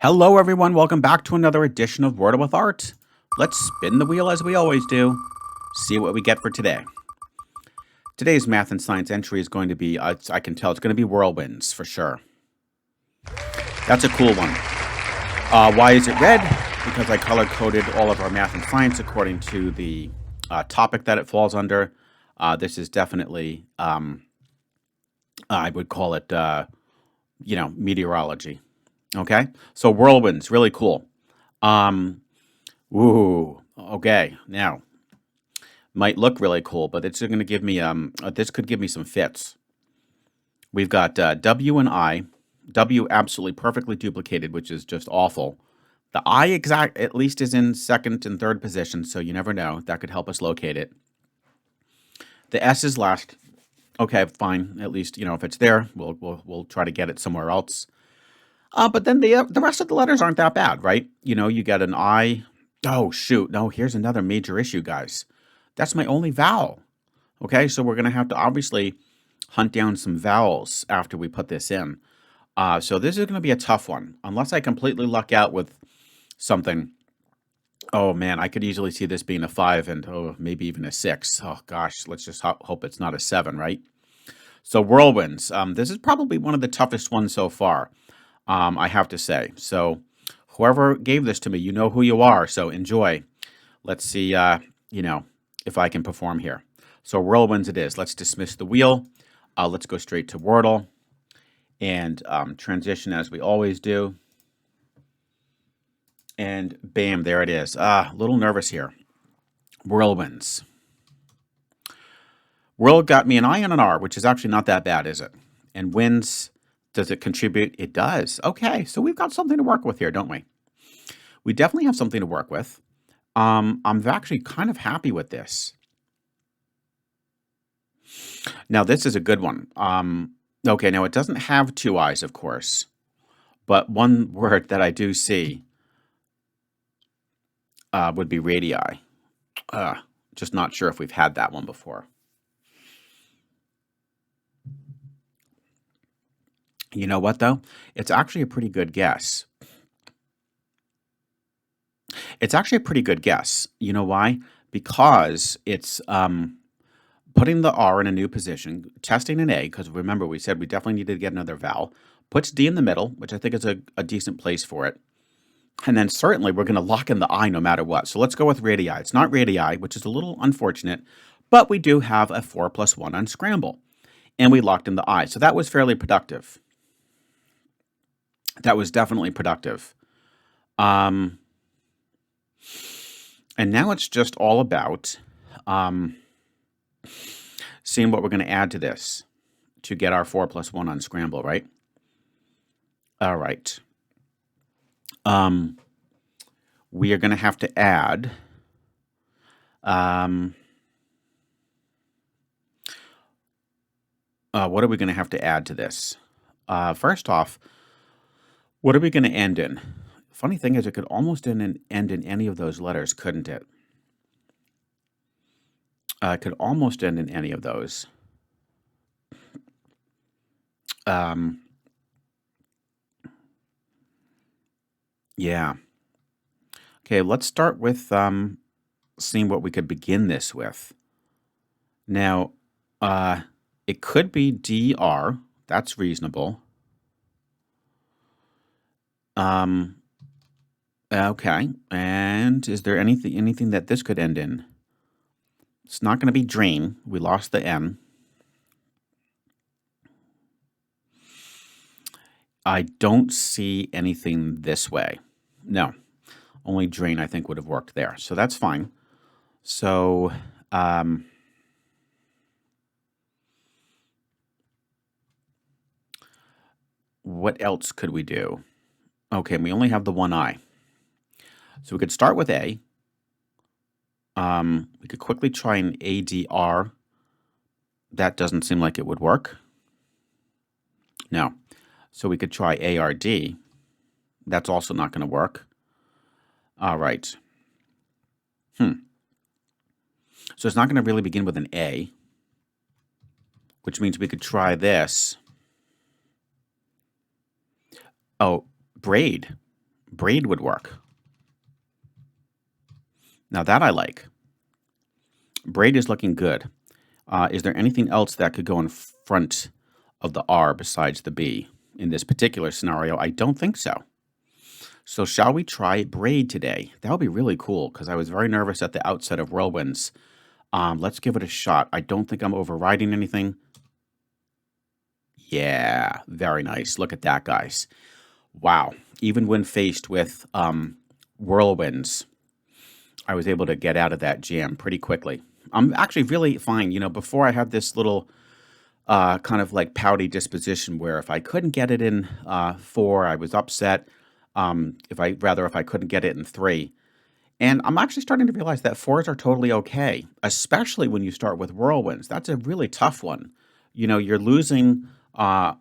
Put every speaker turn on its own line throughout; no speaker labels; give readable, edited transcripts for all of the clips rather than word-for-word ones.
Hello, everyone. Welcome back to another edition of Wordle with Art. Let's spin the wheel as we always do. See what we get for today. Today's math and science entry is going to be, I can tell, it's going to be whirlwinds for sure. That's a cool one. Why is it red? Because I color-coded all of our math and science according to the topic that it falls under. This is definitely, I would call it, meteorology. Okay, so whirlwinds, really cool. Okay, now, might look really cool, but it's going to give me, this could give me some fits. We've got W and I. W absolutely perfectly duplicated, which is just awful. The I at least is in second and third position, so you never know. That could help us locate it. The S is last. Okay, fine. At least, if it's there, we'll try to get it somewhere else. But then the rest of the letters aren't that bad, right? You get an I. Oh, shoot. No, here's another major issue, guys. That's my only vowel. Okay, so we're going to have to obviously hunt down some vowels after we put this in. So this is going to be a tough one. Unless I completely luck out with something. Oh, man, I could easily see this being a 5 and maybe even a 6. Oh, gosh, let's just hope it's not a 7, right? So whirlwinds. This is probably one of the toughest ones so far. I have to say. So whoever gave this to me, you know who you are, so enjoy. Let's see, if I can perform here. So whirlwinds it is. Let's dismiss the wheel. Let's go straight to Wordle and transition as we always do. And bam, there it is. A little nervous here. Whirlwinds. Whirl got me an I and an R, which is actually not that bad, is it? And winds... Does it contribute? It does. Okay, so we've got something to work with here, don't we? We definitely have something to work with. I'm actually kind of happy with this. Now, this is a good one. Okay, now it doesn't have two I's, of course. But one word that I do see would be radii. Just not sure if we've had that one before. You know what, though? It's actually a pretty good guess. It's actually a pretty good guess. You know why? Because it's putting the R in a new position, testing an A, because remember, we said we definitely needed to get another vowel, puts D in the middle, which I think is a decent place for it. And then certainly we're going to lock in the I no matter what. So let's go with radii. It's not radii, which is a little unfortunate, but we do have a 4 plus 1 on scramble. And we locked in the I. So that was fairly productive. That was definitely productive. And now it's just all about seeing what we're going to add to this to get our 4 plus 1 on scramble, right? All right. We are going to have to add what are we going to have to add to this? First off, what are we going to end in? Funny thing is, it could almost end in any of those letters, couldn't it? It could almost end in any of those. Yeah. Okay, let's start with seeing what we could begin this with. Now, it could be DR. That's reasonable. Okay, and is there anything that this could end in? It's not going to be drain. We lost the N. I don't see anything this way. No, only drain I think would have worked there. So that's fine. So, what else could we do? Okay, we only have the one I. So we could start with A. We could quickly try an ADR. That doesn't seem like it would work. No. So we could try ARD. That's also not going to work. All right. So it's not going to really begin with an A, which means we could try this. Oh, braid. Braid would work. Now that I like. Braid is looking good. Is there anything else that could go in front of the R besides the B? In this particular scenario, I don't think so. So shall we try braid today? That would be really cool because I was very nervous at the outset of whirlwinds. Let's give it a shot. I don't think I'm overriding anything. Yeah, very nice. Look at that, guys. Wow. Even when faced with whirlwinds, I was able to get out of that jam pretty quickly. I'm actually really fine. You know, before I had this little kind of like pouty disposition where if I couldn't get it in 4, I was upset. If I couldn't get it in 3. And I'm actually starting to realize that 4s are totally okay, especially when you start with whirlwinds. That's a really tough one. You know, you're losing a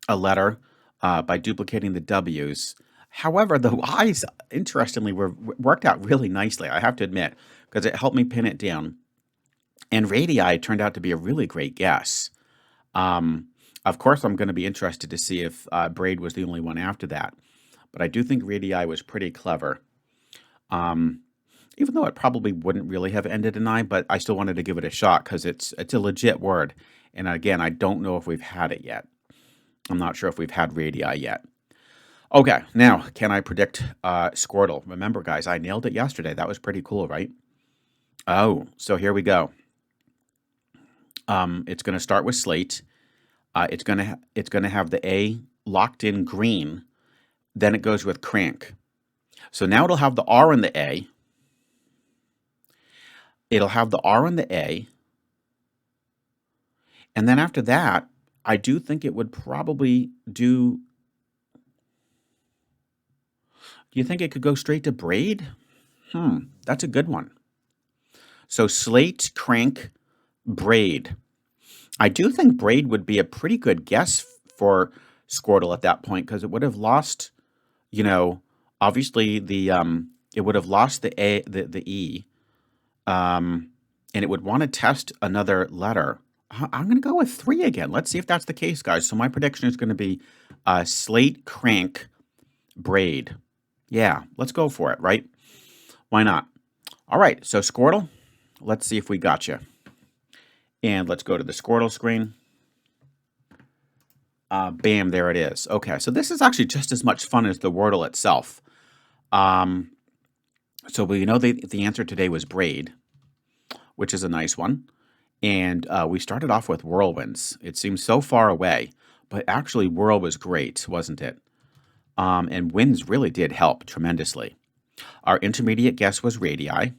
letter by duplicating the W's. However, the Y's, interestingly, worked out really nicely, I have to admit, because it helped me pin it down. And radii turned out to be a really great guess. Of course, I'm going to be interested to see if braid was the only one after that. But I do think radii was pretty clever. Even though it probably wouldn't really have ended in I, but I still wanted to give it a shot because it's a legit word. And again, I don't know if we've had it yet. I'm not sure if we've had radii yet. Okay, now, can I predict Scoredle? Remember, guys, I nailed it yesterday. That was pretty cool, right? Oh, so here we go. It's going to start with slate. It's going to have the A locked in green. Then it goes with crank. So now it'll have the R in the A. It'll have the R in the A. And then after that, I do think it would probably do. Do you think it could go straight to braid? That's a good one. So slate, crank, braid. I do think braid would be a pretty good guess for Scoredle at that point because it would have lost, you know, obviously it would have lost the A, the E, and it would want to test another letter. I'm going to go with 3 again. Let's see if that's the case, guys. So my prediction is going to be slate, crank, braid. Yeah, let's go for it, right? Why not? All right, so Scoredle, let's see if we got you. And let's go to the Scoredle screen. Bam, there it is. Okay, so this is actually just as much fun as the Wordle itself. So we know the answer today was braid, which is a nice one. And we started off with whirlwinds. It seems so far away, but actually whirl was great, wasn't it? And winds really did help tremendously. Our intermediate guess was radii.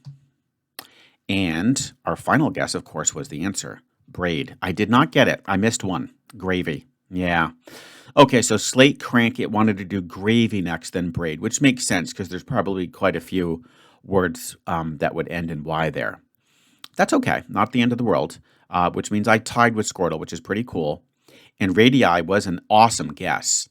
And our final guess, of course, was the answer, braid. I did not get it. I missed one. Gravy. Yeah. Okay, so slate, crank, it wanted to do gravy next, then braid, which makes sense because there's probably quite a few words that would end in Y there. That's okay. Not the end of the world, which means I tied with Scoredle, which is pretty cool. And radii was an awesome guess.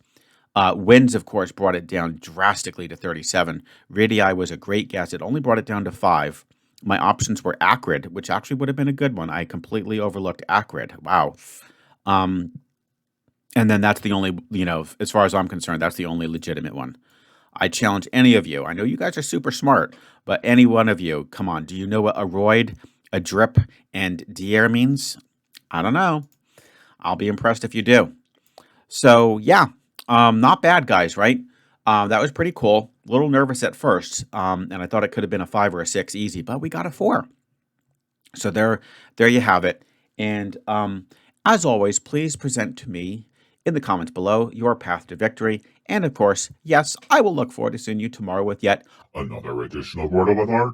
Winds, of course, brought it down drastically to 37. Radii was a great guess. It only brought it down to 5. My options were acrid, which actually would have been a good one. I completely overlooked acrid. Wow. And then that's the only, as far as I'm concerned, that's the only legitimate one. I challenge any of you. I know you guys are super smart, but any one of you, come on. Do you know what a roid, a drip, and dier means? I don't know. I'll be impressed if you do. So, yeah, not bad, guys, right? That was pretty cool. A little nervous at first, and I thought it could have been a 5 or a 6 easy, but we got a 4. So there you have it. And as always, please present to me in the comments below your path to victory. And of course, yes, I will look forward to seeing you tomorrow with yet
another edition of Wordle with Art.